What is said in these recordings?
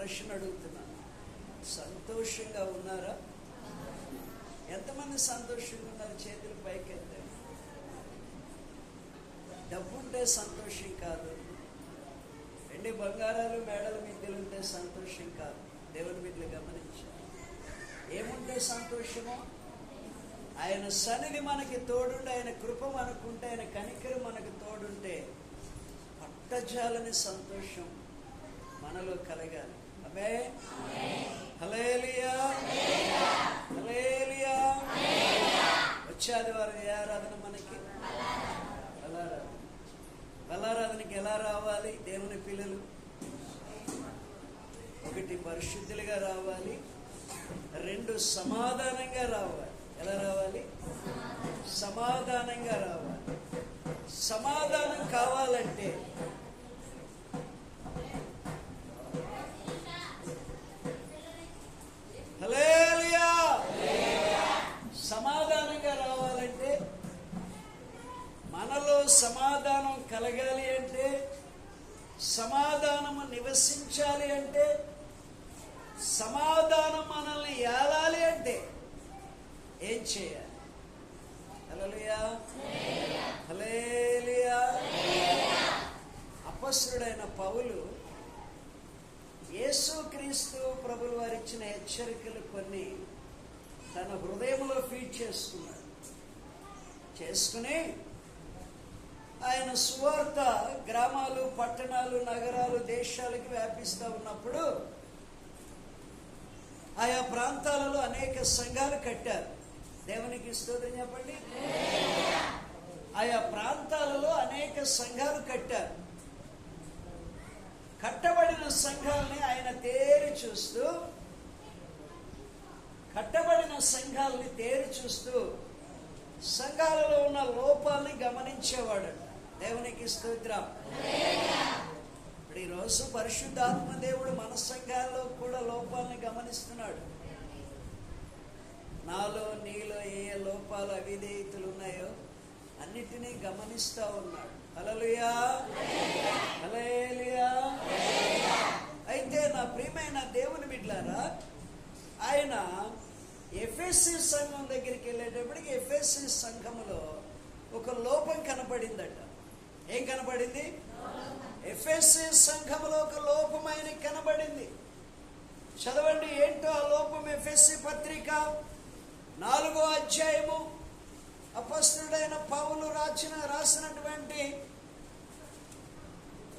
ప్రశ్న అడుగుతున్నాను, సంతోషంగా ఉన్నారా? ఎంతమంది సంతోషంగా ఉన్నారు? చేతులు పైకెత్తండి. డబ్బుంటే సంతోషం కాదు, వెండి బంగారాలు మేడల మిద్దెలుంటే సంతోషం కాదు. దేవుని బిడ్డలు గమనించాలి. ఏముంటే సంతోషమో? ఆయన సన్నిధి మనకి తోడుండి, ఆయన కృప మనకుంటే, ఆయన కనికరం మనకు తోడుంటే పట్టజాలని సంతోషం మనలో కలగాలి. ఆమేన్. హల్లెలూయా, హల్లెలూయా. వచ్చే ఆదివారం ఏ ఆరాధన మనకి? బలారాధనకి ఎలా రావాలి దేవుని పిల్లలు? ఒకటి, పరిశుద్ధులుగా రావాలి. రెండు, సమాధానంగా రావాలి. ఎలా రావాలి? సమాధానంగా రావాలి. సమాధానం కావాలంటే హల్లెలూయా, సమాధానంగా రావాలంటే, మనలో సమాధానం కలగాలి అంటే, సమాధానము నివసించాలి అంటే, సమాధానం మనల్ని ఏలాలి అంటే ఏం చేయాలి? హల్లెలూయా, హల్లెలూయా. అపొస్తలుడైన పౌలు యేసుక్రీస్తు ప్రభువు వారు ఇచ్చిన హెచ్చరికలు కొన్ని తన హృదయంలో ఫీడ్ చేసుకుని ఆయన సువార్త గ్రామాలు, పట్టణాలు, నగరాలు, దేశాలకు వ్యాపిస్తూ ఉన్నప్పుడు ఆయా ప్రాంతాలలో అనేక సంఘాలు కట్టారు. దేవునికి స్తోత్రం చెప్పండి. ఆయా ప్రాంతాలలో అనేక సంఘాలు కట్టారు. కట్టబడిన సంఘాలని ఆయన తేరి చూస్తూ, సంఘాలలో ఉన్న లోపాలని గమనించేవాడు. దేవునికి స్తోత్రం. ఇప్పుడు ఈరోజు పరిశుద్ధాత్మ దేవుడు మన సంఘాల్లో కూడా లోపాలని గమనిస్తున్నాడు. నాలో నీలో ఏ లోపాలు, అవిధేయతలు ఉన్నాయో అన్నిటినీ గమనిస్తూ ఉన్నాడు. హల్లెలూయా, హల్లెలూయా. అయితే నా ప్రియమైన దేవుని బిడ్డలారా, ఆయన ఎఫెసీ సంఘం దగ్గరికి వెళ్ళేటప్పటికి ఎఫెసీ సంఘములో ఒక లోపం కనపడిందట. ఏం కనపడింది? ఎఫెసీ సంఘములో ఒక లోపం ఆయనకి కనబడింది. చదవండి ఏంటో ఆ లోపం. ఎఫెసీ పత్రిక 4వ అధ్యాయము అపొస్తలుడైన పౌలు రాసినటువంటి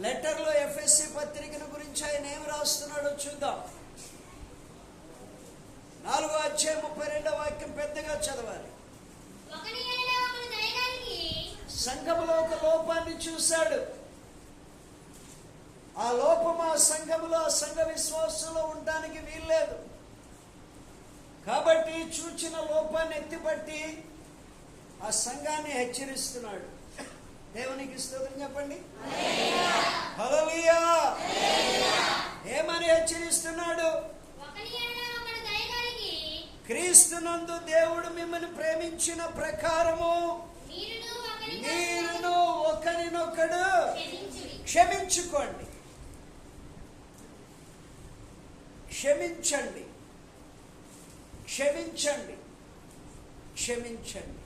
లెటర్లో ఎఫెసీ పత్రికను గురించి ఆయన ఏం రాస్తున్నాడో చూద్దాం. 4వ అధ్యాయం 32వ వాక్యం పెద్దగా చదవాలి. సంఘములో ఒక లోపాన్ని చూశాడు. ఆ లోపం ఆ సంఘములో, ఆ సంఘ విశ్వాసంలో ఉండడానికి వీల్లేదు. కాబట్టి చూచిన లోపాన్ని ఎత్తిపట్టి ఆ సంఘాన్ని హెచ్చరిస్తున్నాడు. దేవునికి స్తోత్రం చెప్పండి. హల్లెలూయా. ఏమని హెచ్చరిస్తున్నాడు? క్రీస్తునందు దేవుడు మిమ్మల్ని ప్రేమించిన ప్రకారము మీరును ఒకరినొకడు క్షమించుకోండి. క్షమించండి, క్షమించండి, క్షమించండి.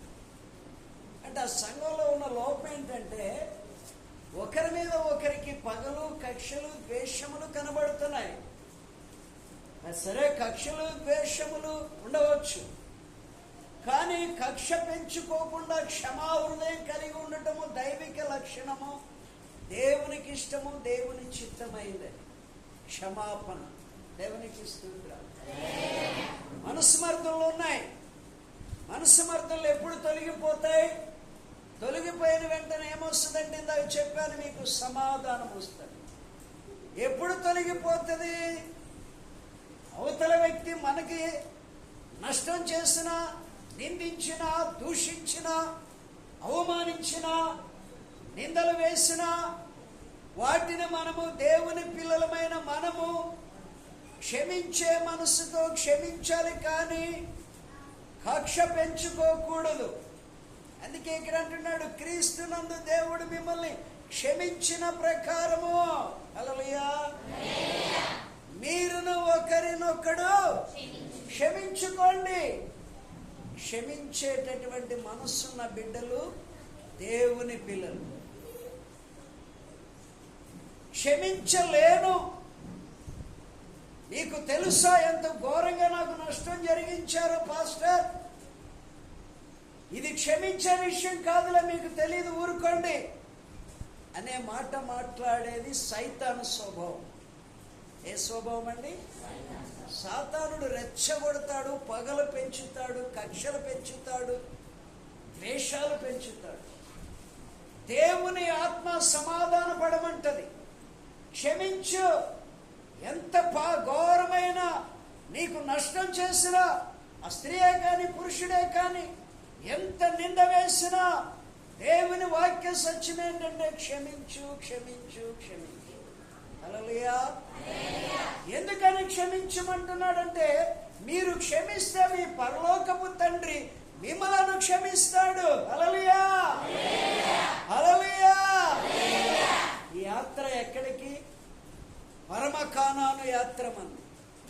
అంటే ఆ సంఘంలో ఉన్న లోపం ఏంటంటే, ఒకరి మీద ఒకరికి పగలు, కక్షలు, ద్వేషములు కనబడుతున్నాయి. సరే, కక్షలు, ద్వేషములు ఉండవచ్చు, కానీ కక్ష పెంచుకోకుండా క్షమాహృదయం కలిగి ఉండటము దైవిక లక్షణము, దేవునికి ఇష్టము, దేవుని చిత్తమైందని. క్షమాపణ దేవునికి స్తోత్రం. మనస్మర్థనలు ఉన్నాయి. మనస్మర్థనలు ఎప్పుడు తొలగిపోతాయి? తొలగిపోయిన వెంటనే ఏమొస్తుందంటే, ఇందాక చెప్పాను మీకు, సమాధానం వస్తుంది. ఎప్పుడు తొలగిపోతుంది? అవతల వ్యక్తి మనకి నష్టం చేసినా, నిందించినా, దూషించినా, అవమానించినా, నిందలు వేసినా వాటిని మనము, దేవుని పిల్లలమైన మనము క్షమించే మనసుతో క్షమించాలి, కానీ కక్ష పెంచుకోకూడదు. అందుకే ఇక్కడ అంటున్నాడు, క్రీస్తునందు దేవుడు మిమ్మల్ని క్షమించిన ప్రకారము, హల్లెలూయా, మీరును ఒకరినొకడు క్షమించుకోండి. క్షమించేటటువంటి మనస్సున్న బిడ్డలు దేవుని పిల్లలు. క్షమించలేను, నీకు తెలుసా ఎంత ఘోరంగా నాకు నష్టం జరిగించారో పాస్టర్, ఇది క్షమించే విషయం కాదులే, మీకు తెలియదు, ఊరుకోండి అనే మాట మాట్లాడేది సైతాను స్వభావం. ఏ స్వభావం అండి? సాతానుడు రెచ్చగొడతాడు, పగలు పెంచుతాడు, కక్షలు పెంచుతాడు, ద్వేషాలు పెంచుతాడు. దేవుని ఆత్మ సమాధాన పడమంటది. క్షమించు. ఎంత ఘోరమైన నీకు నష్టం చేసినా, ఆ స్త్రీయే కానీ పురుషుడే కానీ ఎంత నింద వేసినా దేవుని వాక్య సత్యం ఏంటంటే క్షమించు, క్షమించు, క్షమించు. హల్లెలూయా. ఎందుకని క్షమించమంటున్నాడంటే, మీరు క్షమిస్తే మీ పరలోకపు తండ్రి మిమ్మలను క్షమిస్తాడు. హల్లెలూయా, హల్లెలూయా. ఈ యాత్ర ఎక్కడికి? పరమ కానాను యాత్ర మంది.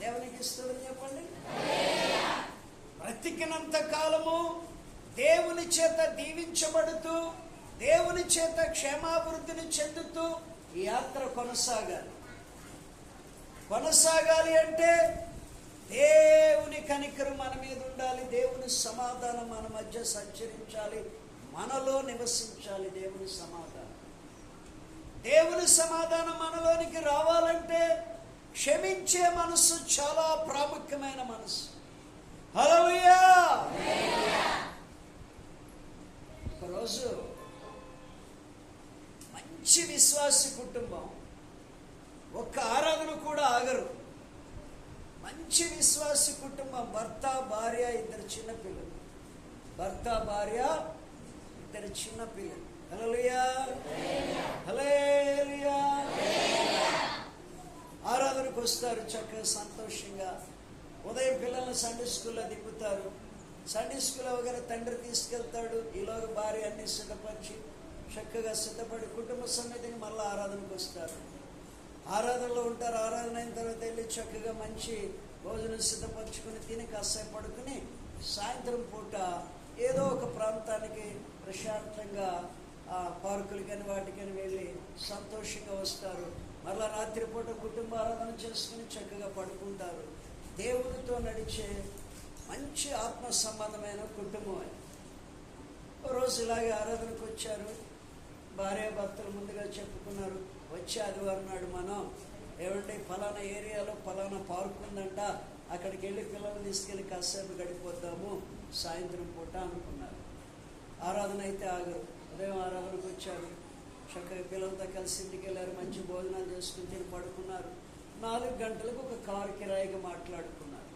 దేవునికి ఇస్తుందని చెప్పండి. బ్రతికినంత కాలము దేవుని చేత దీవించబడుతూ, దేవుని చేత క్షేమాభివృద్ధిని చెందుతూ ఈ యాత్ర కొనసాగాలి. కొనసాగాలి అంటే దేవుని కనికరం మన మీద ఉండాలి, దేవుని సమాధానం మన మధ్య సంచరించాలి, మనలో నివసించాలి. దేవుని సమాధానం, దేవుని సమాధానం మనలోనికి రావాలంటే క్షమించే మనసు చాలా ప్రాముఖ్యమైన మనసు. హల్లెలూయా. ఒకరోజు మంచి విశ్వాసి కుటుంబం, ఒక్క ఆరాధన కూడా ఆగరు. మంచి విశ్వాసి కుటుంబం, భర్త భార్య, ఇద్దరు చిన్నపిల్లలు. భర్త భార్య, ఇద్దరు చిన్నపిల్లలు. హల్లెలూయా, హల్లెలూయా. ఆరాధనకు వస్తారు చక్కగా సంతోషంగా. ఉదయం పిల్లల్ని సండే స్కూల్లో దింపుతారు. సండే స్కూల్ అవగానే తండ్రి తీసుకెళ్తాడు. ఈలోగా భార్య అన్ని సిద్ధపరిచి చక్కగా సిద్ధపడి కుటుంబ సమేతంగా మళ్ళీ ఆరాధనకు వస్తారు. ఆరాధనలో ఉంటారు. ఆరాధన అయిన తర్వాత వెళ్ళి చక్కగా మంచి భోజనం సిద్ధపరచుకుని తిని కాసేపు పడుకుని సాయంత్రం పూట ఏదో ఒక ప్రాంతానికి ప్రశాంతంగా పార్కులకని వాటికని వెళ్ళి సంతోషంగా వస్తారు. మళ్ళా రాత్రిపూట కుటుంబ ఆరాధన చేసుకుని చక్కగా పడుకుంటారు. దేవునితో నడిచే మంచి ఆత్మ సంబంధమైన కుటుంబం అది. రోజు ఇలాగే ఆరాధనకు వచ్చారు. భార్య భర్తలు ముందుగా చెప్పుకున్నారు, వచ్చే ఆదివారం నాడు మనం ఏమంటే ఫలానా ఏరియాలో ఫలానా పార్క్ ఉందంట, అక్కడికి వెళ్ళి పిల్లల్ని తీసుకెళ్ళి కాసేపు గడిపోద్దాము సాయంత్రం పూట అనుకున్నారు. ఆరాధన అయితే ఆగరు. ఉదయం ఆరాధనకు వచ్చారు. చక్కగా పిల్లలతో కలిసి ఇంటికి వెళ్ళారు. మంచి భోజనాలు చేసుకుని తిని పడుకున్నారు. 4 గంటలకు ఒక కారు కిరాయిగా మాట్లాడుకున్నారు.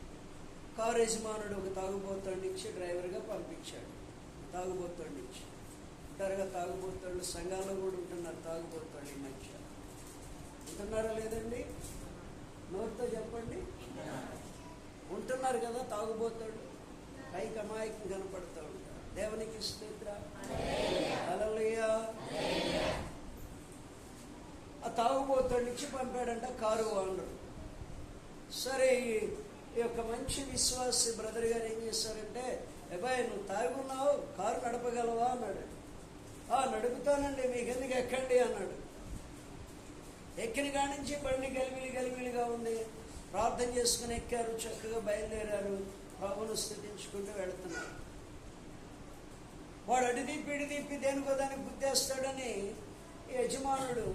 కారు యజమానుడు ఒక తాగుబోతాడు ఇచ్చి డ్రైవర్గా పంపించాడు. తాగుబోతాడు ఇచ్చి ఉంటారుగా, తాగుబోతాడు సంఘాల్లో కూడా ఉంటున్నారు. తాగుబోతాడు ఈ మధ్య ఉంటున్నారా లేదండి? నోటితో చెప్పండి. ఉంటున్నారు కదా తాగుబోతాడు. పైకి అమాయకం కనపడుతూ ఉంటారు. దేవునికి స్తోత్రం. హల్లెలూయా. ఆ తాగుబోతాడు ఇచ్చి పంపాడంట కారు ఓనరు. సరే ఈ యొక్క మంచి విశ్వాసి బ్రదర్ గారు ఏం చేశారంటే, అబ్బాయి నువ్వు తాగున్నావు, కారు నడపగలవా అన్నాడు. నడుపుతానండి, మీకు ఎందుకు ఎక్కండి అన్నాడు. ఎక్కిన కాడి నుంచి బండి గలిబిలిగా ఉంది. ప్రార్థన చేసుకుని ఎక్కారు. చక్కగా బయలుదేరారు. ప్రభువును స్తుతించుకుంటూ వెళుతున్నారు. వాడు ఇడిదిప్పి దేనికో దానికి గుద్దేస్తాడని ఈ యజమానుడు,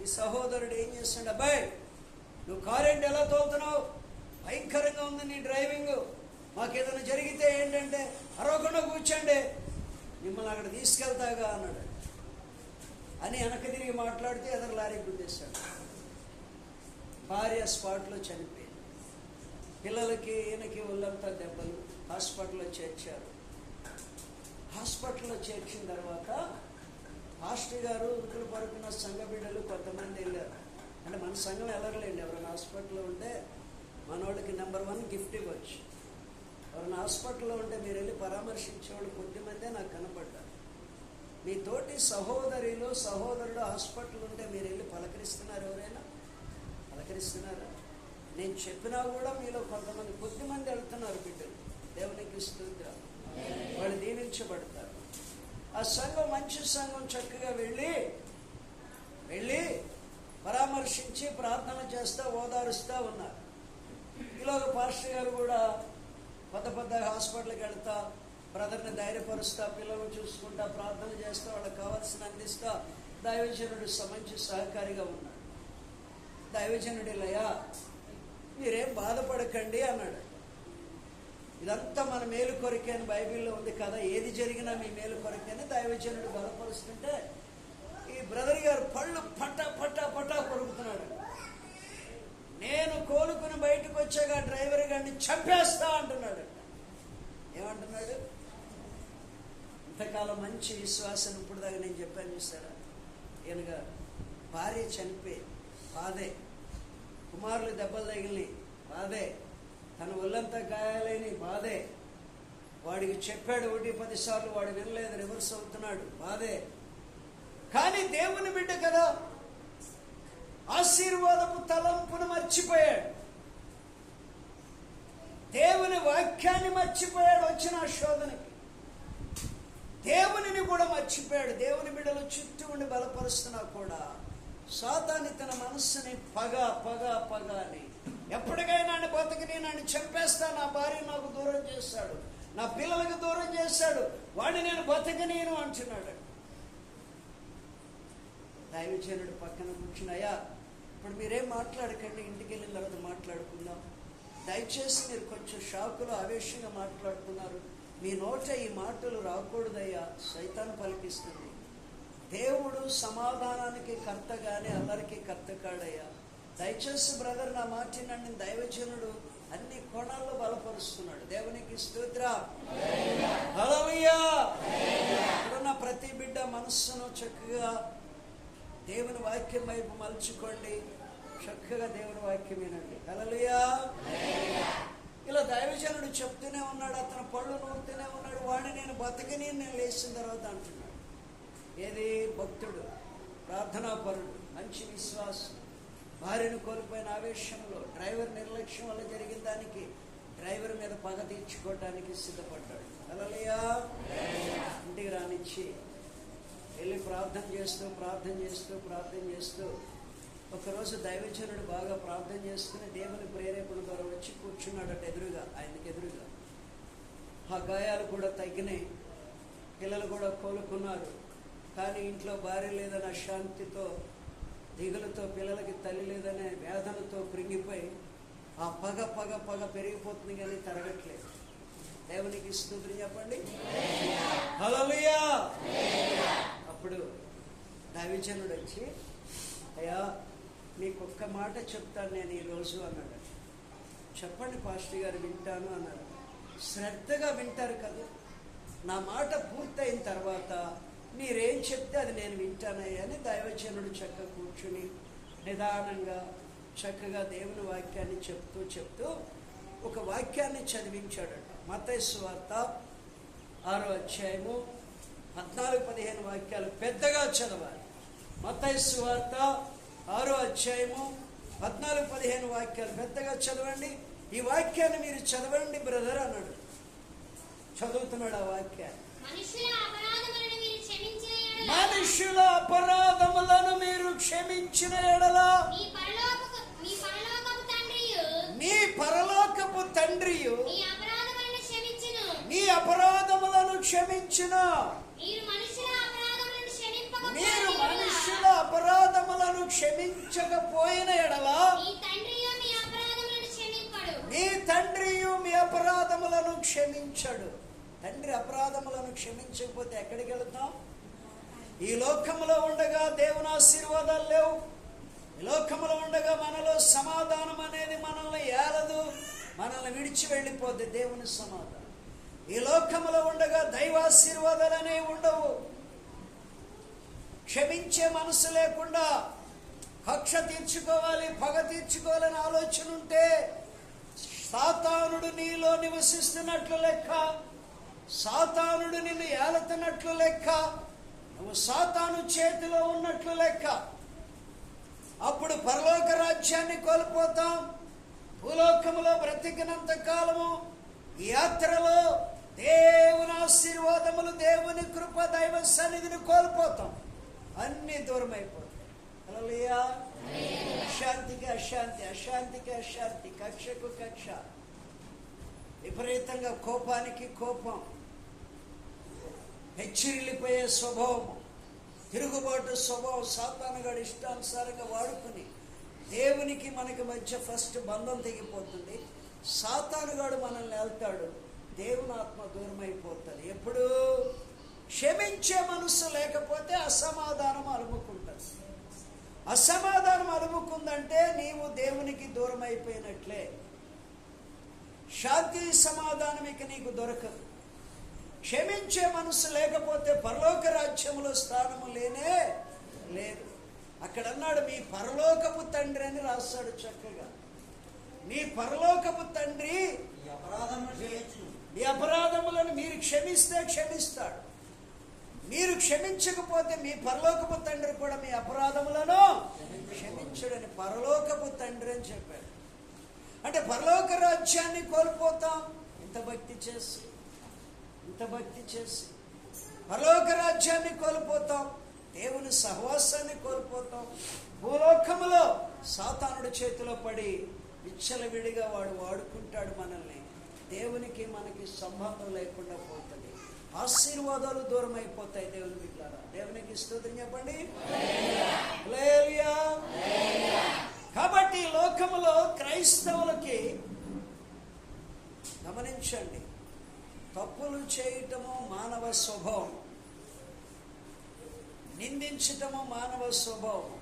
ఈ సహోదరుడు ఏం చేస్తాడు, అబ్బాయి నువ్వు కారేంటి ఎలా తోలుతున్నావు, భయంకరంగా ఉంది నీ డ్రైవింగ్, మాకేదైనా జరిగితే ఏంటంటే అరవకుండా కూర్చోండి, మిమ్మల్ని అక్కడ తీసుకెళ్తాగా అన్నాడు. అని వెనక తిరిగి మాట్లాడితే ఎదురు లారీ గుద్దేశాడు. భార్య స్పాట్లో చనిపోయింది. పిల్లలకి ఈయనకి ఒళ్ళంతా దెబ్బలు. హాస్పిటల్లో చేర్చారు. హాస్పిటల్లో చేర్చిన తర్వాత పాస్టర్ గారు ఉరుకులు పరుకున్న సంఘ బిడ్డలు కొంతమంది వెళ్ళారు. అంటే మన సంఘం వెళ్ళర్లేండి, ఎవరైనా హాస్పిటల్లో ఉంటే మనోళ్ళకి నెంబర్ 1 గిఫ్ట్ ఇవ్వచ్చు. ఎవరైనా హాస్పిటల్లో ఉంటే మీరు వెళ్ళి పరామర్శించేవాళ్ళు కొద్దిమందే నాకు కనపడ్డారు. మీ తోటి సహోదరుడు హాస్పిటల్ ఉంటే మీరు వెళ్ళి పలకరిస్తున్నారు? ఎవరైనా పలకరిస్తున్నారా? నేను చెప్పినా కూడా మీలో కొంతమంది కొద్దిమంది వెళ్తున్నారు బిడ్డలు. దేవునికి స్తోత్రం. వాళ్ళు దీవించబడతారు. ఆ సంఘం మంచి సంఘం చక్కగా వెళ్ళి పరామర్శించి ప్రార్థన చేస్తా ఓదారుస్తూ ఉన్నారు. ఈలోగా పాస్టర్ గారు కూడా పెద్ద హాస్పిటల్కి వెళ్తా, బ్రదర్ని ధైర్యపరుస్తా, పిల్లలను చూసుకుంటా, ప్రార్థన చేస్తా, వాళ్ళకి కావాల్సిన అందిస్తా దైవజనుడు మంచి సహకారిగా ఉన్నాడు. దైవజనుడి లయా మీరేం బాధపడకండి అన్నాడు. ఇదంతా మన మేలు కొరకే అని బైబిల్లో ఉంది కదా, ఏది జరిగినా మీ మేలు కొరకే అని దైవజనుడు బలపరుస్తుంటే ఈ బ్రదర్ గారు పళ్ళు పట్టా కొరుకుతున్నాడు. నేను కోలుకుని బయటకు వచ్చాక డ్రైవర్ గారిని చంపేస్తా అంటున్నాడు. ఏమంటున్నాడు? ఇంతకాలం మంచి విశ్వాసం ఇప్పుడు దాకా నేను చెప్పాను చూస్తారా, ఈయనగా భార్య చనిపోయి బాధే, కుమారులు దెబ్బలు తగిలినాయి బాధే, తన ఒళ్ళంతా గాయాలైన బాధే, వాడికి చెప్పాడు 1-10 సార్లు, వాడు వినలేదు, రివర్స్ అవుతున్నాడు బాధే. కానీ దేవుని బిడ్డ కదా, ఆశీర్వాదపు తలంపును మర్చిపోయాడు, దేవుని వాక్యాన్ని మర్చిపోయాడు. వచ్చిన శోధనకి దేవునిని కూడా మర్చిపోయాడు. దేవుని బిడ్డలు చుట్టూ ఉండి బలపరుస్తున్నా కూడా సాతాను తన మనస్సుని పగ అని, ఎప్పటికైనా నన్ను బతకని, నన్ను చంపేస్తా, నా భార్య నాకు దూరం చేస్తాడు, నా పిల్లలకు దూరం చేస్తాడు, వాడిని నేను బతకనేను అంటున్నాడు. దైవజనుడు పక్కన కూర్చున్నాయా, ఇప్పుడు మీరేం మాట్లాడకండి, ఇంటికి వెళ్ళిన తర్వాత మాట్లాడుకుందాం. దయచేసి మీరు కొంచెం షాకులో ఆవేశంగా మాట్లాడుతున్నారు, మీ నోట ఈ మాటలు రాకూడదయ్యా, సైతాను పలికిస్తుంది. దేవుడు సమాధానానికి కర్త గాని అల్లరికి కర్త కాడయ్యా. దయచేసి బ్రదర్ నా మాట నన్ను దైవజనుడు అన్ని కోణాల్లో బలపరుస్తున్నాడు. దేవునికి స్తోత్రం. హల్లెలూయా. ఇప్పుడున్న ప్రతి బిడ్డ మనస్సును చక్కగా దేవుని వాక్యం వైపు మలుచుకోండి, చక్కగా దేవుని వాక్యం వినండి. హల్లెలూయా. ఇలా దైవజనుడు చెప్తూనే ఉన్నాడు, అతను పళ్ళు నూరుతూనే ఉన్నాడు, వాడిని నేను బతకని నేను లేచిన తర్వాత అంటున్నాడు. ఏది? భక్తుడు, ప్రార్థనాపరుడు, మంచి విశ్వాసం, భార్యను కోల్పోయిన ఆవేశంలో, డ్రైవర్ నిర్లక్ష్యం వల్ల జరిగిన దానికి డ్రైవర్ మీద పగ తీర్చుకోవడానికి సిద్ధపడ్డాడు. హల్లెలూయా. ఇంటికి రానిచ్చి వెళ్ళి ప్రార్థన చేస్తూ ఒకరోజు దైవజనుడు బాగా ప్రార్థన చేసుకుని దేవుని ప్రేరేపణ ద్వారా వచ్చి కూర్చున్నాడట ఎదురుగా, ఆయనకి ఎదురుగా. ఆ గాయాలు కూడా తగ్గినాయి, పిల్లలు కూడా కోలుకున్నారు. కానీ ఇంట్లో భార్య లేదన్న అశాంతితో, దిగులతో, పిల్లలకి తల్లి లేదనే వేదనతో కృంగిపోయి ఆ పగ పెరిగిపోతుంది కానీ తరగట్లేదు. దేవునికి స్తుతులు చెప్పండి. హల్లెలూయా. అప్పుడు దైవజనుడు వచ్చి, అయ్యా మీకు ఒక్క మాట చెప్తాను నేను ఈరోజు అన్నాడు. చెప్పండి పాస్టర్ గారు, వింటాను అన్నాడు. శ్రద్ధగా వింటారు కదా, నా మాట పూర్తయిన తర్వాత మీరేం చెప్తే అది నేను వింటానయ్యా అని దైవజనుడు చక్కగా కూర్చుని నిదానంగా చక్కగా దేవుని వాక్యాన్ని చెప్తూ ఒక వాక్యాన్ని చదివించాడట. మత్తయి సువార్త 6వ అధ్యాయము 14-15 వాక్యాలు పెద్దగా చదవాలి. మత్తయి సువార్త 6వ అధ్యాయము 14-15 వాక్యాలు పెద్దగా చదవండి. ఈ వాక్యాన్ని మీరు చదవండి బ్రదర్ అన్నాడు. చదువుతున్నాడు ఆ వాక్యాన్ని. మనుషుల అపరాధములను మీరు క్షమించిన ఎడల మీ పరలోకపు తండ్రియు మీ అపరాధములను క్షమించును. మీరు మనుషుల అపరాధములను క్షమించకపోయిన ఎడల మీ తండ్రియు మీ అపరాధములను క్షమించడు. తండ్రి అపరాధములను క్షమించకపోతే ఎక్కడికి వెళతాం? ఈ లోకములో ఉండగా దేవుని ఆశీర్వాదాలు లేవు. ఈ లోకములో ఉండగా మనలో సమాధానం అనేది మనల్ని ఏలదు, మనల్ని విడిచి వెళ్ళిపోద్ది దేవుని సమాధానం. ఈ లోకములో ఉండగా దైవాశీర్వాదాలు అనేవి ఉండవు. క్షమించే మనసు లేకుండా కక్ష తీర్చుకోవాలి, పగ తీర్చుకోవాలని ఆలోచన ఉంటే సాతానుడు నీలో నివసిస్తున్నట్లు లెక్క, సాతానుడు నిన్ను ఏలుతున్నట్లు లెక్క, నువ్వు సాతాను చేతిలో ఉన్నట్లు లెక్క. అప్పుడు పరలోక రాజ్యాన్ని కోల్పోతాం, భూలోకములో బ్రతికినంత కాలము ఈ యాత్రలో దేవుని ఆశీర్వాదములు, దేవుని కృప, దైవ సన్నిధిని కోల్పోతాం. అన్నీ దూరం అయిపోతాయి. హల్లెలూయా. అశాంతికి అశాంతి, అశాంతికి అశాంతి, కక్షకు కక్ష, విపరీతంగా కోపానికి కోపం, హెచ్చిరిల్లిపోయే స్వభావం, తిరుగుబాటు స్వభావం, సాతానుగాడు ఇష్టానుసారంగా వాడుకుని దేవునికి మనకి మధ్య ఫస్ట్ బంధం తెగిపోతుంది. సాతానుగాడు మనల్ని వెళ్తాడు, దేవుని ఆత్మ దూరం అయిపోతుంది. ఎప్పుడు క్షమించే మనసు లేకపోతే అసమాధానం అలుముకుంటుంది. అసమాధానం అలుముకుందంటే నీవు దేవునికి దూరం అయిపోయినట్లే. శాంతి సమాధానం ఇక నీకు దొరకదు. క్షమించే మనసు లేకపోతే పరలోక రాజ్యములో స్థానము లేనే లేదు. అక్కడ అన్నాడు, మీ పరలోకపు తండ్రి అని రాస్తాడు చక్కగా. మీ పరలోకపు తండ్రి మీ అపరాధములను మీరు క్షమిస్తే క్షమిస్తాడు. మీరు క్షమించకపోతే మీ పరలోకపు తండ్రి కూడా మీ అపరాధములను క్షమించడని పరలోకపు తండ్రి అని చెప్పాడు. అంటే పరలోక రాజ్యాన్ని కోల్పోతాం ఇంత భక్తి చేసి, ఇంత భక్తి చేసి. పరలోక రాజ్యాన్ని కోల్పోతాం, దేవుని సహవాసాన్ని కోల్పోతాం. భూలోకములో సాతానుడి చేతిలో పడి విచ్చలవిడిగా వాడు వాడుకుంటాడు మనల్ని. దేవునికి మనకి సంబంధం లేకుండా పోతుంది. ఆశీర్వాదాలు దూరం అయిపోతాయి దేవుని బిడ్డలారా. దేవునికి స్తోత్రం చెప్పండి. హల్లెలూయా. కాబట్టి లోకములో క్రైస్తవులకి గమనించండి, తప్పులు చేయటము మానవ స్వభావం, నిందించటము మానవ స్వభావం.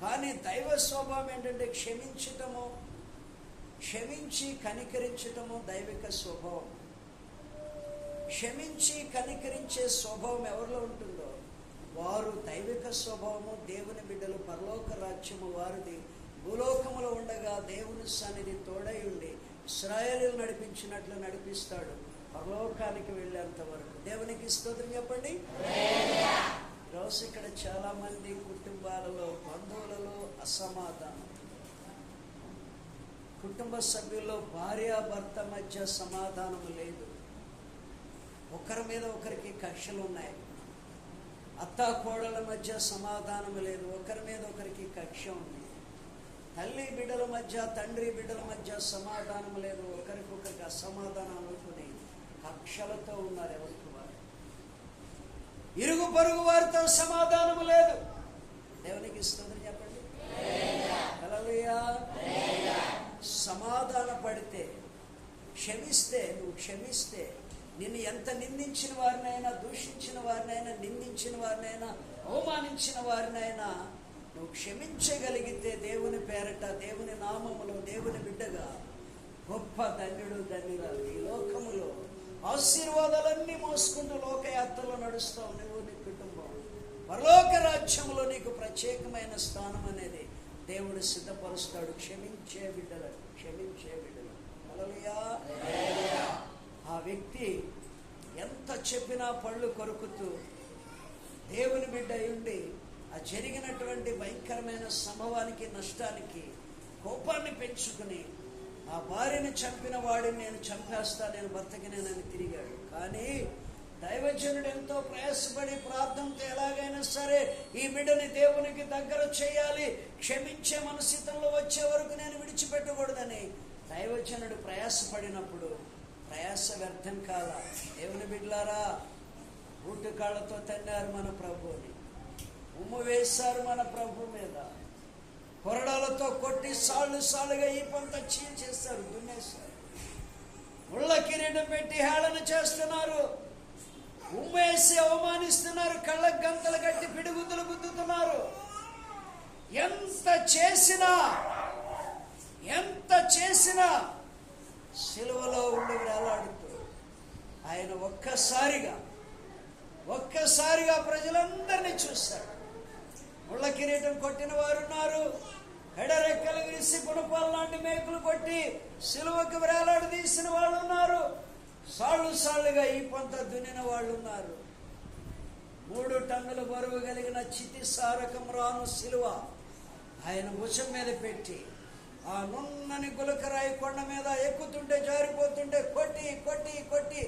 కానీ దైవ స్వభావం ఏంటంటే క్షమించటము, క్షమించి కనికరించటము దైవిక స్వభావం. క్షమించి కనికరించే స్వభావం ఎవరిలో ఉంటుందో వారు దైవిక స్వభావము. దేవుని బిడ్డలు, పరలోక రాజ్యము వారిది. భూలోకములో ఉండగా దేవుని సన్నిధి తోడై ఉండి ఇశ్రాయేలును నడిపించినట్లు నడిపిస్తాడు పరలోకానికి వెళ్ళేంత వరకు. దేవునికి స్తోత్రం చెప్పండి. ఈరోజు ఇక్కడ చాలా మంది కుటుంబాలలో, బంధువులలో అసమాధానం, కుటుంబ సభ్యుల్లో భార్యాభర్త మధ్య సమాధానం లేదు. ఒకరి మీద ఒకరికి కక్షలు ఉన్నాయి. అత్తా కోడల మధ్య సమాధానం లేదు, ఒకరి మీద ఒకరికి కక్ష ఉంది. తల్లి బిడ్డల మధ్య, తండ్రి బిడ్డల మధ్య సమాధానం లేదు, ఒకరికొకరికి అసమాధానం అనుకుని కక్షలతో ఉన్నారు ఎవరికి వారు. ఇరుగు పొరుగు వారితో సమాధానం లేదు. దేవునికి స్తోత్రం చెప్పండి. హల్లెలూయా. సమాధాన పడితే, క్షమిస్తే, నువ్వు క్షమిస్తే, నిన్ను ఎంత నిందించిన వారినైనా, దూషించిన వారినైనా, నిందించిన వారినైనా, అవమానించిన వారినైనా నువ్వు క్షమించగలిగితే దేవుని పేరట, దేవుని నామములో, దేవుని బిడ్డగా గొప్ప ధన్యుడు, ధన్యురాలు. ఈ లోకములో ఆశీర్వాదాలన్నీ మోసుకుంటూ లోకయాత్రలో నడుస్తావు నువ్వు, నీ కుటుంబం. పరలోక రాజ్యంలో నీకు ప్రత్యేకమైన స్థానం అనేది దేవుడు సిద్ధపరుస్తాడు. క్షమించే బిడ్డలు, క్షమించే బిడ్డలు. హల్లెలూయా. ఆ వ్యక్తి ఎంత చెప్పినా పళ్ళు కొరుకుతూ దేవుని బిడ్డ అయ్యుండి ఆ జరిగినటువంటి భయంకరమైన సంభవానికి, నష్టానికి కోపాన్ని పెంచుకుని ఆ భార్యని చంపిన వాడిని నేను చంపేస్తా, నేను బతకనేనని తిరిగాడు. కానీ దైవజనుడు ఎంతో ప్రయాసపడి ప్రార్థనతో ఎలాగైనా సరే ఈ బిడ్డని దేవునికి దగ్గర చేయాలి, క్షమించే మనస్థితంలో వచ్చే వరకు నేను విడిచిపెట్టకూడదని దైవజనుడు ప్రయాసపడినప్పుడు ప్రయాస వ్యర్థం కాల. దేవుని బిడ్డలారా, బూటు కాళ్ళతో తన్నారు మన ప్రభువుని, ఉమ్ము వేశారు మన ప్రభు మీద, కొరడాలతో కొట్టి సాళ్ళు సాళ్ళుగా ఈ పంట చీల్చేస్తారు, దున్నేశారు. ముళ్ళ కిరీటం పెట్టి హేళన చేస్తున్నారు, ఉమ్మేసి అవమానిస్తున్నారు, కళ్ళకు గంతలు కట్టి పిడిగుద్దులు గుద్దుతున్నారు. ఎంత చేసినా సిలువలో ఉండి వేలాడుతూ ఆయన ఒక్కసారిగా ప్రజలందరినీ చూశాడు. ముళ్ళ కిరీటం కొట్టిన వారు ఉన్నారు, ఎడరెక్కలు విరిసి గుణపాలు లాంటి మేకులు కొట్టి సిలువకు వేలాడు తీసిన వాళ్ళు ఉన్నారు, సాళ్ళుగా ఈ పొంత దున్నిన వాళ్ళు ఉన్నారు. 3 టన్నుల బరువు కలిగిన చితి సారకం రాను సిలువ ఆయన భుజం మీద పెట్టి ఆ నున్నని గులకరాయి కొండ మీద ఎక్కుతుంటే జారిపోతుంటే కొట్టి కొట్టి కొట్టి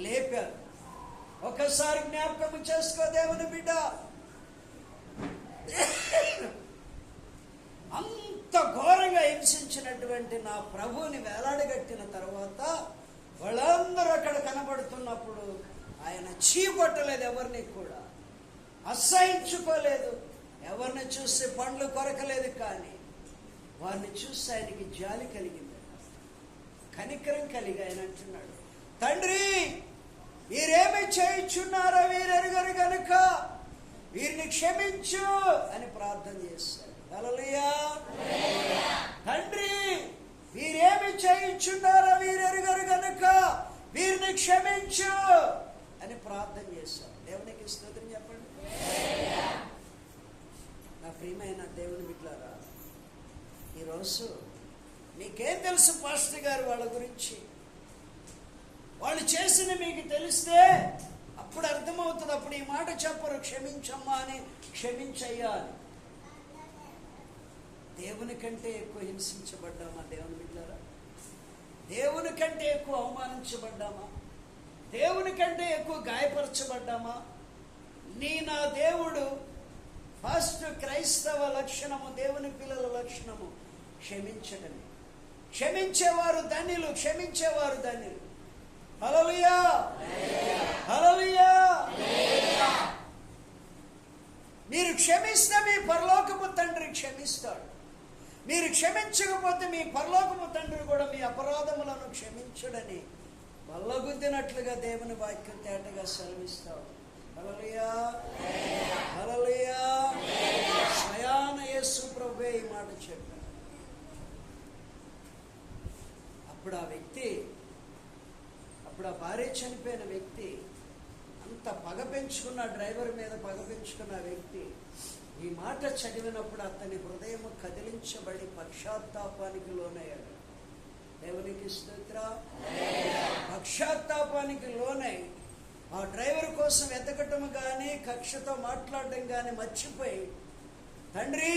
లేపారు. ఒకసారి జ్ఞాపకం చేసుకో దేవుని బిడ్డ, అంత ఘోరంగా హింసించినటువంటి నా ప్రభువుని వేలాడగట్టిన తర్వాత వాళ్ళందరూ అక్కడ కనబడుతున్నప్పుడు ఆయన చీకొట్టలేదు, ఎవరిని కూడా అసహించుకోలేదు, ఎవరిని చూసి పండ్లు కొరకలేదు. కానీ వారిని చూసి ఆయనకి జాలి కలిగింది, కనికరం కలిగి ఆయన అంటున్నాడు, తండ్రి వీరేమి చేయుచున్నారో వీరెరుగరు గనుక వీరిని క్షమించు అని ప్రార్థన చేశాడు. హల్లెలూయా. తండ్రి వీరేమి చేయుచున్నారో వీరెరుగరు గనుక వీరిని క్షమించు అని ప్రార్థన చేశాడు. దేవునికి స్తోత్రం చెప్పండి. నా ప్రియమైన దేవుని బిడ్డలారా, ఈరోజు మీకేం తెలుసు పాస్టర్ గారు వాళ్ళ గురించి? వాళ్ళు చేసిన మీకు తెలిస్తే అప్పుడు అర్థమవుతుంది. అప్పుడు ఈ మాట చెప్పరు, క్షమించమ్మా అని, క్షమించయ్యా అని. దేవుని కంటే ఎక్కువ హింసించబడ్డామా దేవుని బిడ్డలారా? దేవుని కంటే ఎక్కువ అవమానించబడ్డామా? దేవుని కంటే ఎక్కువ గాయపరచబడ్డామా? నా దేవుడు ఫస్ట్ క్రైస్తవ లక్షణము, దేవుని పిల్లల లక్షణము క్షమించడమే. క్షమించేవారు ధన్యులు, క్షమించేవారు ధన్యులు. హల్లెలూయా, హల్లెలూయా. మీరు క్షమిస్తే మీ పరలోకపు తండ్రి క్షమిస్తాడు. మీరు క్షమించకపోతే మీ పరలోకపు తండ్రి కూడా మీ అపరాధములను క్షమించడని వల్లగుద్దినట్లుగా దేవుని వాక్యం తేటగా సెలవిస్తాడు. హల్లెలూయా, హల్లెలూయా. స్వయాన యేసు ప్రభువే ఈ మాట చెప్పాడు. అప్పుడు ఆ భార్య చనిపోయిన వ్యక్తి, అంత పగ పెంచుకున్న డ్రైవర్ మీద పగ పెంచుకున్న వ్యక్తి ఈ మాట చదివినప్పుడు అతని హృదయం కదిలించబడి పశ్చాత్తాపానికి లోనయ్యాడు. దేవునికి స్తోత్రం. పశ్చాత్తాపానికి లోనై ఆ డ్రైవర్ కోసం వెతకటం కానీ కక్షతో మాట్లాడడం కానీ మర్చిపోయి, తండ్రి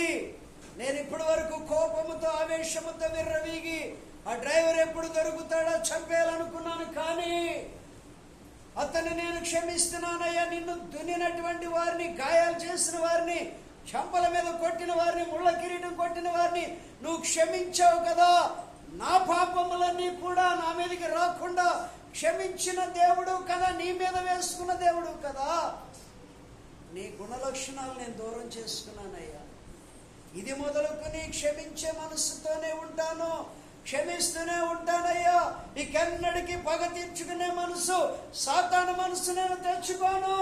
నేను ఇప్పటి వరకు కోపముతో ఆవేశముతో విర్రవీగి ఆ డ్రైవర్ ఎప్పుడు దొరుకుతాడో చంపేయాలనుకున్నాను, కానీ అతన్ని నేను క్షమిస్తున్నానయ్యా. నిన్ను దున్నినటువంటి వారిని, గాయాలు చేసిన వారిని, చంపల మీద కొట్టిన వారిని, ముళ్ళ కిరీటం కొట్టిన వారిని నువ్వు క్షమించావు కదా. నా పాపములన్నీ కూడా నా మీదకి రాకుండా క్షమించిన దేవుడు కదా, నీ మీద వేసుకున్న దేవుడు కదా. నీ గుణలక్షణాలు నేను దూరం చేసుకున్నానయ్యా. ఇది మొదలుకొని క్షమించే మనసుతోనే ఉంటాను, క్షమిస్తూనే ఉంటానయ్యా. ఇకెన్నడికి పగ తీర్చుకునే మనసు, సాతాను మనసు నేను తెచ్చుకోను.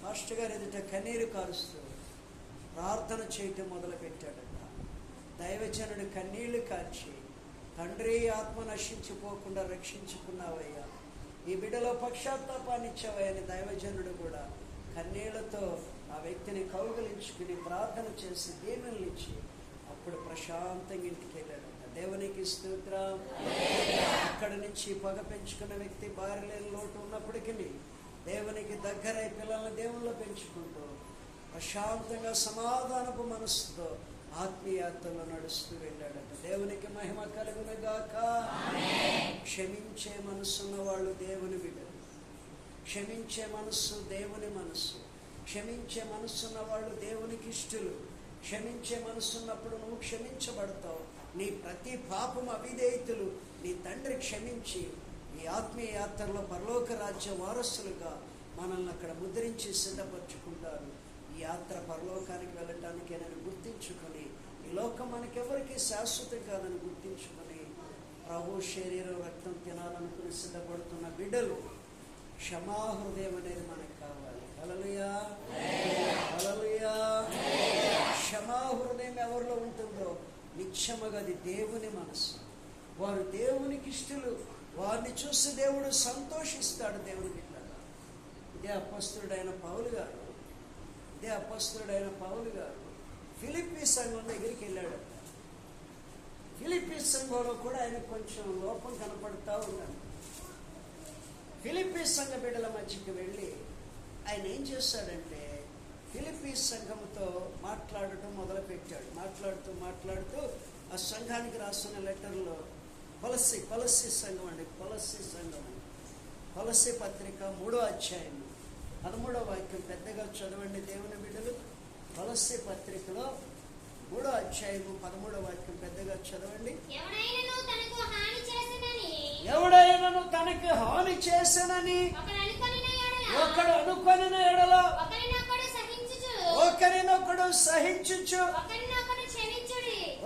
మాస్టర్ గారు ఎదుట కన్నీరు కారుస్తూ ప్రార్థన చేయటం మొదలు పెట్టాడట. దైవజనుడు కన్నీళ్లు కార్చి, తండ్రి ఆత్మ నశించిపోకుండా రక్షించుకున్నావయ్యా, ఈ బిడ్డలో పశ్చాత్తాపాన్ని ఇచ్చావయ్యని దైవజనుడు కూడా కన్నీళ్లతో ఆ వ్యక్తిని కౌగిలించుకుని ప్రార్థన చేసి దీవెనలు ఇచ్చి అప్పుడు ప్రశాంతంగా ఇంటికి వెళ్ళాడు. దేవునికి స్తోత్రం. అక్కడి నుంచి పగ పెంచుకున్న వ్యక్తి భార్య లేని లోటు ఉన్నప్పటికీ దేవునికి దగ్గరై పిల్లల్ని దేవుళ్ళు పెంచుకుంటూ ప్రశాంతంగా సమాధానపు మనస్సుతో ఆత్మీయతలో నడుస్తూ వెళ్ళాడట. దేవునికి మహిమ కలుగును గాక. క్షమించే మనస్సున్న వాళ్ళు దేవుని బిడ్డలు. క్షమించే మనస్సు దేవుని మనస్సు. క్షమించే మనస్సున్న వాళ్ళు దేవునికి ఇష్టలు. క్షమించే మనస్సున్నప్పుడు నువ్వు క్షమించబడతావు. నీ ప్రతి పాపము అవిధేయతలు నీ తండ్రి క్షమించి ఈ ఆత్మీయ యాత్రలో పరలోక రాజ్య వారసులుగా మనల్ని అక్కడ ముద్రించి సిద్ధపరచుకుంటారు. ఈ యాత్ర పరలోకానికి వెళ్ళటానికి నేను గుర్తించుకొని, ఈ లోకం మనకెవరికి శాశ్వతం కాదని గుర్తించుకొని ప్రభు శరీరం రక్తం తినాలనుకుని సిద్ధపడుతున్న బిడ్డలు క్షమాహృదయం అనేది మనకు కావాలి. హల్లెలూయా, హల్లెలూయా. క్షమాహృదయం ఎవరిలో ఉంటుందో నిత్యముగా అది దేవుని మనసు. వారు దేవునికి ఇష్టలు. వారిని చూసి దేవుడు సంతోషిస్తాడు. దేవుని బిడ్డలారా, ఇదే అపొస్తలుడైన పౌలు గారు ఫిలిప్పీ సంఘం దగ్గరికి వెళ్ళాడు. ఫిలిప్పీ సంఘంలో కూడా ఆయన కొంచెం లోపం కనపడతా ఉన్నాడు. ఫిలిప్పీ సంఘ బిడ్డల మధ్యకి వెళ్ళి ఆయన ఏం చేశాడంటే ఫిలిప్పీ సంఘంతో మాట్లాడటం మొదలుపెట్టాడు. మాట్లాడుతూ ఆ సంఘానికి రాస్తున్న లెటర్లో కొలస్సీ సంఘం అండి, కొలస్సీ సంఘం అండి, కొలస్సీ పత్రిక 3వ అధ్యాయం 13వ వాక్యం పెద్దగా చదవండి దేవుని బిడ్డలు. కొలస్సీ పత్రికలో 3వ అధ్యాయం 13వ వాక్యం పెద్దగా చదవండి. ఎవడైనను తనకు హాని చేసనని ఒకడు అనుకొనిన ఎడల ఒకరినొకడు సహించుచు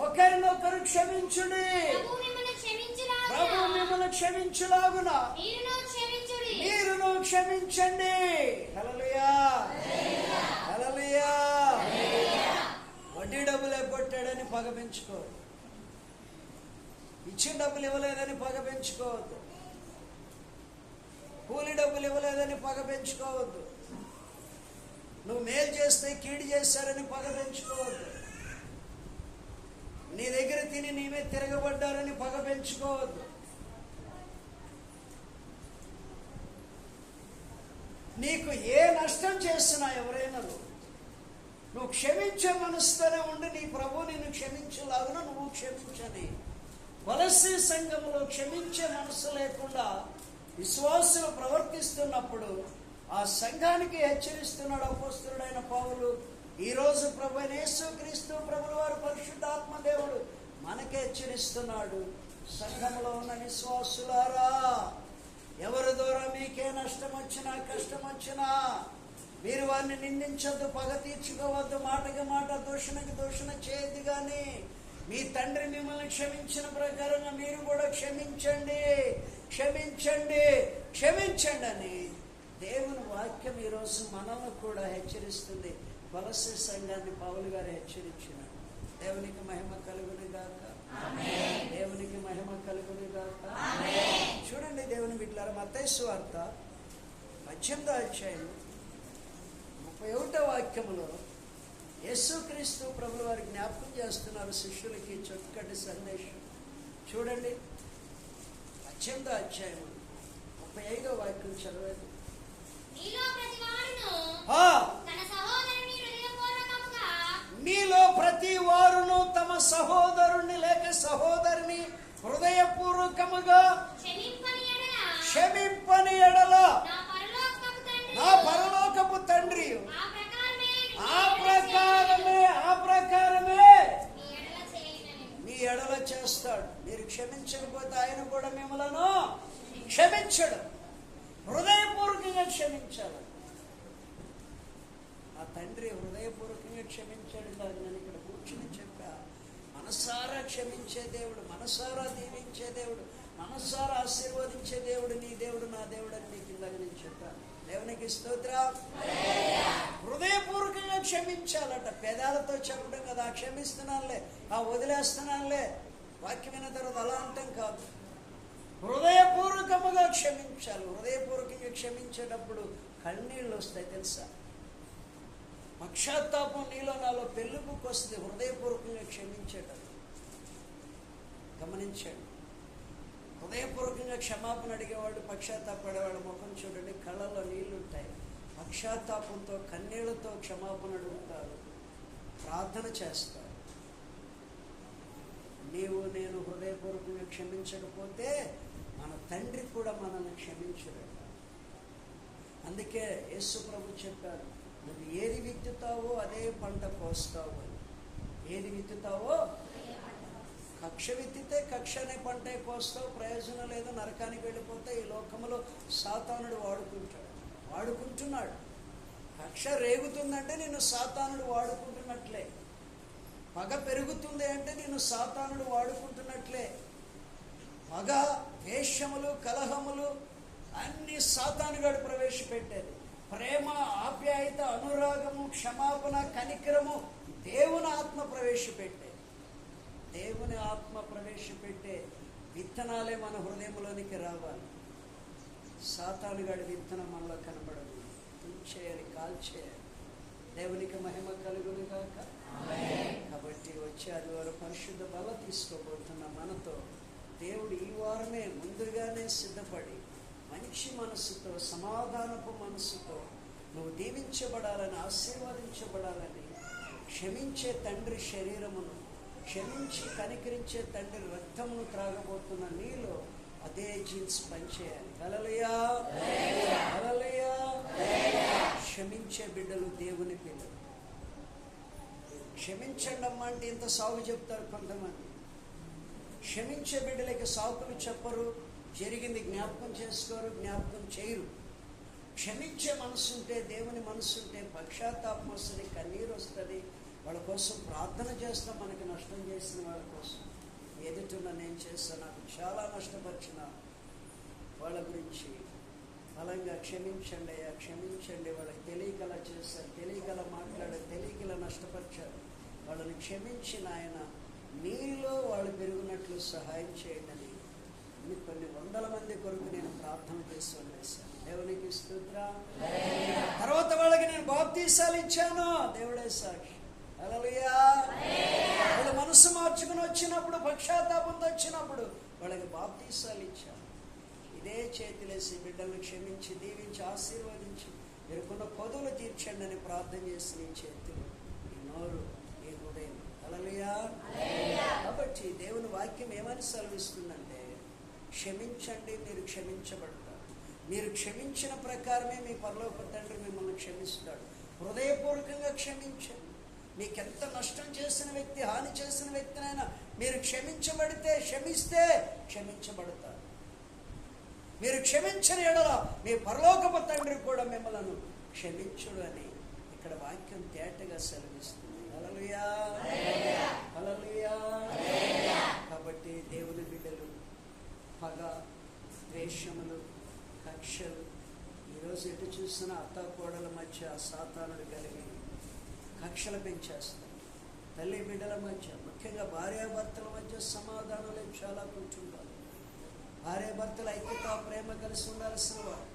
ఒకరినొకరు క్షమించుడి, ప్రభు మిమ్మల్ని క్షమించులాగున మీరును క్షమించండి. హల్లెలూయా, హల్లెలూయా. వడ్డీ డబ్బులు ఎగ్గొట్టాడని పగ పెంచుకోవద్దు, ఇచ్చిన డబ్బులు ఇవ్వలేదని పగ పెంచుకోవద్దు, కూలి డబ్బులు ఇవ్వలేదని పగ పెంచుకోవద్దు, నువ్వు మేలు చేస్తే కీడు చేశారని పగ పెంచుకోవద్దు, నీ దగ్గర తిని నీవే తిరగబడ్డారని పగ పెంచుకోవద్దు. నీకు ఏ నష్టం చేసినా ఎవరైనా నువ్వు క్షమించే మనసుతోనే ఉండి నీ ప్రభు నిన్ను క్షమించేలాగున నువ్వు క్షమించని. కొలస్సీ సంఘంలో క్షమించే మనసు లేకుండా విశ్వాసులు ప్రవర్తిస్తున్నప్పుడు ఆ సంఘానికి హెచ్చరిస్తున్నాడు అపోస్తలుడైన పౌలు. ఈరోజు ప్రభు యేసుక్రీస్తు ప్రభుల వారు పరిశుద్ధాత్మ దేవుడు మనకి హెచ్చరిస్తున్నాడు. సంఘంలో ఉన్న విశ్వాసులారా, ఎవరి ద్వారా మీకే నష్టం వచ్చినా కష్టం వచ్చినా మీరు వారిని నిందించొద్దు, పగ తీర్చుకోవద్దు, మాటకి మాట దూషణకి దూషణ చేయద్దు. కానీ మీ తండ్రి మిమ్మల్ని క్షమించిన ప్రకారంగా మీరు కూడా క్షమించండి, క్షమించండి, క్షమించండి అని దేవుని వాక్యం ఈరోజు మనల్ని కూడా హెచ్చరిస్తుంది. కొలస్సీ సంఘాన్ని పౌలు గారు హెచ్చరించినాడు. దేవునికి మహిమ కలుగును గాక, దేవునికి మహిమ కలుగును గాక. చూడండి దేవుని బిడ్డలారా, మత్తయి సువార్త 18వ అధ్యాయం 31వ వాక్యములో యేసుక్రీస్తు ప్రభుల వారి జ్ఞాపకం చేస్తున్నారు శిష్యులకి చక్కటి సందేశం. చూడండి 18వ అధ్యాయం 35వ వాక్యం చదవండి. మీలో ప్రతి వారును తమ సహోదరుని లేక సహోదరిని హృదయపూర్వకముగా క్షమింపని ఎడల నా పరలోకపు తండ్రి ఆ ప్రకారమే మీ ఎడల చేస్తాడు. మీరు క్షమించకపోతే ఆయన కూడా మిమ్మలను క్షమించడు. హృదయపూర్వకంగా క్షమించాలి. ఆ తండ్రి హృదయపూర్వకంగా క్షమించాడు. నేను ఇక్కడ కూర్చుని చెప్పా, మనసారా క్షమించే దేవుడు, మనసారా దీవించే దేవుడు, మనసారా ఆశీర్వదించే దేవుడు నీ దేవుడు నా దేవుడు అని నీకు ఇందాక నేను చెప్పాను. దేవునికి స్తోత్రం. హృదయపూర్వకంగా క్షమించాలట. పెదాలతో చెప్పడం కదా, క్షమిస్తున్నానులే, వదిలేస్తున్నానులే, వాక్యం విన్న తర్వాత అలా అంటాం కాదు. హృదయపూర్వకముగా క్షమించాలి. హృదయపూర్వకంగా క్షమించేటప్పుడు కన్నీళ్ళు వస్తాయి తెలుసా. పశ్చాత్తాపం నీలో నాలో పెళ్ళిపుకు వస్తుంది హృదయపూర్వకంగా క్షమించేటప్పుడు. గమనించండి, హృదయపూర్వకంగా క్షమాపణ అడిగేవాడు, పశ్చాత్తాపడేవాడు ముఖం చూడండి, కళ్ళలో నీళ్లు ఉంటాయి. పశ్చాత్తాపంతో కన్నీళ్లతో క్షమాపణ అడుగుతారు, ప్రార్థన చేస్తారు. నీవు నేను హృదయపూర్వకంగా క్షమించకపోతే మన తండ్రి కూడా మనల్ని క్షమించడు. అందుకే యేసు ప్రభు చెప్పారు, నువ్వు ఏది విత్తుతావో అదే పంట కోస్తావు అని. ఏది విత్తుతావో, కక్ష విత్తితే కక్ష అనే పంటే కోస్తావు, ప్రయోజనం లేదు, నరకానికి వెళ్ళిపోతే. ఈ లోకంలో సాతానుడు వాడుకుంటున్నాడు. కక్ష రేగుతుందంటే నిన్ను సాతానుడు వాడుకుంటున్నట్లే. పగ పెరుగుతుంది అంటే నిన్ను సాతానుడు వాడుకుంటున్నట్లే. పగ, ద్వేషములు, కలహములు అన్ని సాతానుగాడు ప్రవేశపెట్టేది. ప్రేమ, ఆప్యాయత, అనురాగము, క్షమాపణ, కనికరము దేవుని ఆత్మ ప్రవేశపెట్టే. దేవుని ఆత్మ ప్రవేశపెట్టే విత్తనాలే మన హృదయంలోనికి రావాలి. సాతానుగాడి విత్తనం మనలో కనబడదు. తుంచేయాలి, కాల్చేయాలి. దేవునికి మహిమ కలుగును గాక. కాబట్టి వచ్చే ఆదివారం పరిశుద్ధ బల తీసుకోబోతున్న మనతో దేవుడు ఈ వారమే ముందుగానే సిద్ధపడి మంచి మనసుతో, సమాధానపు మనసుతో నువ్వు దీవించబడాలని, ఆశీర్వదించబడాలని, క్షమించే తండ్రి శరీరమును క్షమించి కనికరించే తండ్రి రక్తమును త్రాగబోతున్న నీలో అదే జీన్స్ పనిచేయాలి. హల్లెలూయా, హల్లెలూయా. క్షమించే బిడ్డలు దేవుని పిల్లలు. క్షమించండి అమ్మా అంటే ఇంత సాగు చెప్తారు కొంతమంది. క్షమించే బిడ్డలకి సాకులు చెప్పరు, జరిగింది జ్ఞాపకం చేసుకోరు, జ్ఞాపకం చేయరు. క్షమించే మనసు ఉంటే, దేవుని మనసు ఉంటే పశ్చాత్తాపం వస్తుంది, కన్నీరు వస్తుంది. వాళ్ళ కోసం ప్రార్థన చేస్తాం. మనకి నష్టం చేసిన వాళ్ళ కోసం ఎదుటిన్న నేను చేస్తాను, నాకు చాలా నష్టపరిచిన వాళ్ళ గురించి బలంగా క్షమించండి అయ్యా, క్షమించండి. వాళ్ళకి తెలియకలా చేశారు, తెలియకలా మాట్లాడారు, తెలియకలా నష్టపరిచారు. వాళ్ళని క్షమించిన ఆయన నీలో వాళ్ళు పెరుగునట్లు సహాయం చేయండి అని కొన్ని వందల మంది కొరకు నేను ప్రార్థన చేసి వదిలేశాను. దేవునికి స్తోత్రం. తర్వాత వాళ్ళకి నేను బాప్తీసాలు ఇచ్చాను, దేవుడే సాక్షి. హల్లెలూయా. వాళ్ళు మనసు మార్చుకుని వచ్చినప్పుడు, పశ్చాత్తాపంతో వచ్చినప్పుడు వాళ్ళకి బాప్తీసాలు ఇచ్చాను. ఇదే చేతులేసి బిడ్డలను క్షమించి, దీవించి, ఆశీర్వదించి మీరుకున్న కొదువులు తీర్చండి అని ప్రార్థన చేసి నీ చేతులు, ఈ నోరు, ఈ హృదయం. హల్లెలూయా. కాబట్టి దేవుని వాక్యం ఏమని సెలవిస్తుందంటే, క్షమించండి, మీరు క్షమించబడతారు. మీరు క్షమించిన ప్రకారమే మీ పరలోక తండ్రి మిమ్మల్ని క్షమిస్తాడు. హృదయపూర్వకంగా క్షమించండి. మీకెంత నష్టం చేసిన వ్యక్తి, హాని చేసిన వ్యక్తినైనా మీరు క్షమించబడితే, క్షమిస్తే క్షమించబడతారు. మీరు క్షమించని ఎడల మీ పరలోకపు తండ్రి కూడా మిమ్మల్ని క్షమించుడు అని ఇక్కడ వాక్యం తేటగా సెలవిస్తుంది. హల్లెలూయా, హల్లెలూయా. కాబట్టి దేవుని బిడ్డలు పగ, ద్వేషములు, కక్షలు, ఈరోజు ఎటు చూసినా అత్తాకోడల మధ్య సాతానుడు కలిగి కక్షలు పెంచేస్తాయి. తల్లి బిడ్డల మధ్య, ముఖ్యంగా భార్యాభర్తల మధ్య సమాధానాలు చాలా కుటుంబాలు. భార్యాభర్తల ఐక్యత, ప్రేమ కలిసి ఉండాల్సిన వాడు,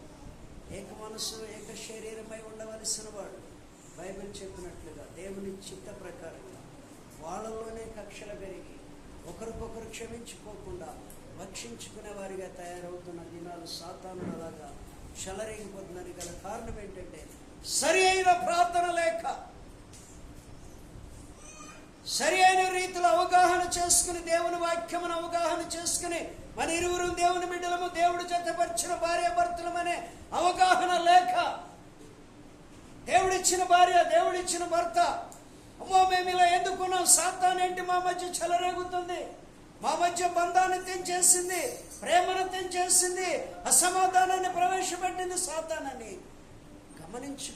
ఏక మనసు, ఏక శరీరమై ఉండవలసిన వాడు. బైబిల్ చెప్పినట్లుగా దేవుని చిత్త ప్రకారంగా వాళ్ళలోనే కక్షలు పెరిగి ఒకరికొకరు క్షమించుకోకుండా భక్షించుకునే వారిగా తయారవుతున్న దినాలు సాతానుడు అలాగా చెలరేగిపోతుందని గల కారణం ఏంటంటే, సరి అయిన ప్రార్థన లేక, సరి అయిన రీతిలో అవగాహన చేసుకుని, దేవుని వాక్యమును అవగాహన చేసుకుని, మన ఇరువురు దేవుని బిడ్డలము, దేవుడు జతపరిచిన భార్యాభర్తలమనే అవగాహన లేక, దేవుడిచ్చిన భార్య, దేవుడిచ్చిన భర్త, అమ్మో మేము ఇలా ఎందుకున్నాం, సాతాను ఏంటి మా మధ్య చెలరేగుతుంది, మా మధ్య బంధాన్ని తెంచేసింది, ప్రేమను తెంచేసింది, అసమాధానాన్ని ప్రవేశపెట్టింది సాతానని గమనించు.